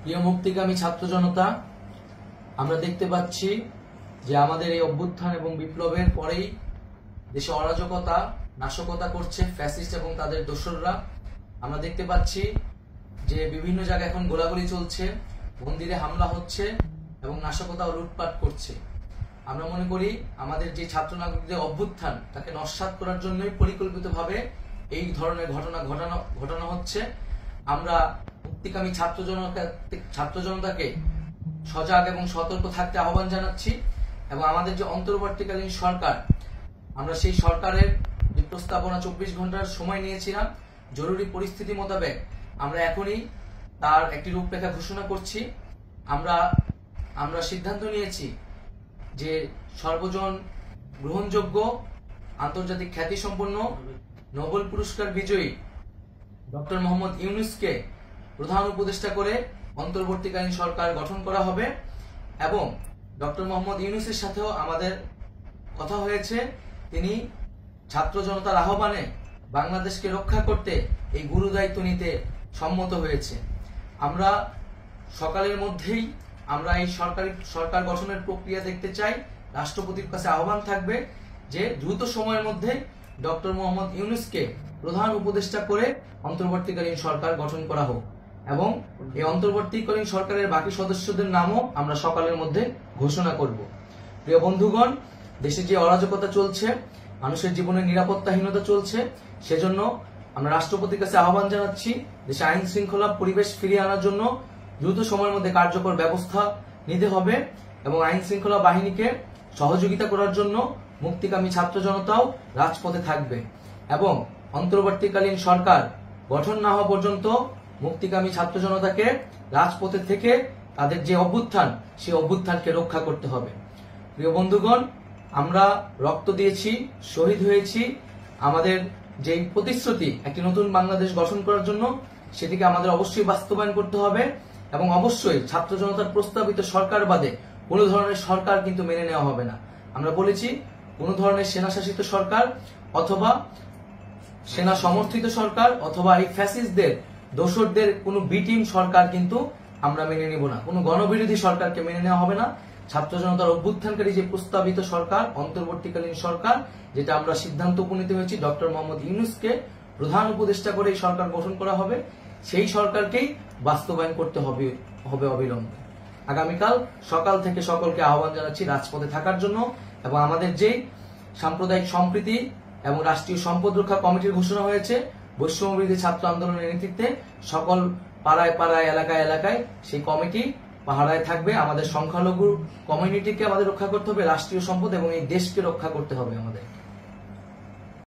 প্রিয় মুক্তিকামী ছাত্র জনতা, আমরা দেখতে পাচ্ছি যে আমাদের এই অভ্যুত্থান এবং বিপ্লবের পরেই দেশে অরাজকতা নাশকতা করছে ফ্যাসিস্ট এবং তাদের দোসররা। আমরা দেখতে পাচ্ছি যে বিভিন্ন জায়গায় এখন গোলাগুলি চলছে, মন্দিরে হামলা হচ্ছে এবং নাশকতা ও লুটপাট করছে। আমরা মনে করি আমাদের যে ছাত্র নাগরিকদের অভ্যুত্থান তাকে নস্যাৎ করার জন্যই পরিকল্পিতভাবে এই ধরনের ঘটনা ঘটানো হচ্ছে। আমরা মুক্তিকামী ছাত্র জনতাকে সজাগ এবং সতর্ক থাকতে আহ্বান জানাচ্ছি এবং আমাদের যে অন্তর্বর্তীকালীন সরকার, আমরা সেই সরকারের যে প্রস্তাবনা 24 ঘন্টার সময় নিয়েছিলাম, জরুরি পরিস্থিতি মোতাবেক আমরা এখনই তার একটি রূপরেখা ঘোষণা করছি। আমরা সিদ্ধান্ত নিয়েছি যে সর্বজন গ্রহণযোগ্য আন্তর্জাতিক খ্যাতিসম্পন্ন নোবেল পুরস্কার বিজয়ী ডক্টর মোহাম্মদ ইউনূসকে প্রধান উপদেষ্টা করে অন্তর্বর্তীকালীন সরকার গঠন করা হবে এবং ডক্টর মোহাম্মদ ইউনূসের সাথেও আমাদের কথা হয়েছে। তিনি ছাত্র জনতার আহ্বানে বাংলাদেশকে রক্ষা করতে এই গুরু দায়িত্ব নিতে সম্মত হয়েছে। আমরা সকালের মধ্যেই আমরা এই সরকার গঠনের প্রক্রিয়া দেখতে চাই। রাষ্ট্রপতির কাছে আহ্বান থাকবে যে দ্রুত সময়ের মধ্যে ডক্টর মোহাম্মদ ইউনূসকে প্রধান উপদেষ্টা করে অন্তর্বর্তীকালীন সরকার গঠন করা হোক এবং এই অন্তর্বর্তীকালীন সরকারের বাকি সদস্যদের নামও আমরা সকালের মধ্যে ঘোষণা করব। প্রিয় বন্ধুগণ, দেশে যে অরাজকতা চলছে, মানুষের জীবনের নিরাপত্তাহীনতা চলছে, সেজন্য আমরা রাষ্ট্রপতির কাছে আহ্বান জানাচ্ছি দেশে আইন শৃঙ্খলা পরিবেশ ফিরিয়ে আনার জন্য দ্রুত সময়ের মধ্যে কার্যকর ব্যবস্থা নিতে হবে এবং আইন শৃঙ্খলা বাহিনীকে সহযোগিতা করার জন্য মুক্তিকামী ছাত্র জনতাও রাজপথে থাকবে এবং অন্তর্বর্তীকালীন সরকার গঠন না হওয়া পর্যন্ত মুক্তিকামী ছাত্র জনতাকে রাজপথে থেকে তাদের যে অভ্যুত্থান, সেই অভ্যুত্থানকে রক্ষা করতে হবে। প্রিয় বন্ধুগণ, আমরা রক্ত দিয়েছি, শহীদ হয়েছি। আমাদের যে প্রতিশ্রুতি একটি নতুন বাংলাদেশ গঠন করার জন্য, সেটিকে আমাদের অবশ্যই বাস্তবায়ন করতে হবে এবং অবশ্যই ছাত্র জনতার প্রস্তাবিত সরকার বাদে কোনো ধরনের সরকার কিন্তু মেনে নেওয়া হবে না। আমরা বলেছি কোনো ধরনের সেনা শাসিত সরকার অথবা সেনা সমর্থিত সরকার অথবা এই ফ্যাসিস্টদের দোসরদের কোনো বিটিম সরকার কিন্তু আমরা মেনে নিব না। কোনো গণবিরোধী সরকারকে মেনে নেওয়া হবে না। ছাত্র জনতার অভ্যুত্থানকারী যে প্রস্তাবিত সরকার, অন্তর্বর্তীকালীন সরকার, যেটা আমরা সিদ্ধান্ত উপনীত হয়েছি ডক্টর মোহাম্মদ ইউনূসকে প্রধান উপদেষ্টা করে এই সরকার গঠন করা হবে, সেই সরকারকেই বাস্তবায়ন করতে হবে অবিলম্বে। আগামীকাল সকাল থেকে সকলকে আহ্বান জানাচ্ছি রাজপথে থাকার জন্য এবং আমাদের যে সাম্প্রদায়িক সম্প্রীতি এবং রাষ্ট্রীয় সম্পদ রক্ষা কমিটির ঘোষণা হয়েছে বৈষম্যবিরোধী ছাত্র আন্দোলনের নেতৃত্বে, সকল পাড়ায় পাড়ায় এলাকায় এলাকায় সেই কমিটি পাহারায় থাকবে। আমাদের সংখ্যালঘু কমিউনিটিকে আমাদের রক্ষা করতে হবে, রাষ্ট্রীয় সম্পদ এবং এই দেশকে রক্ষা করতে হবে আমাদের।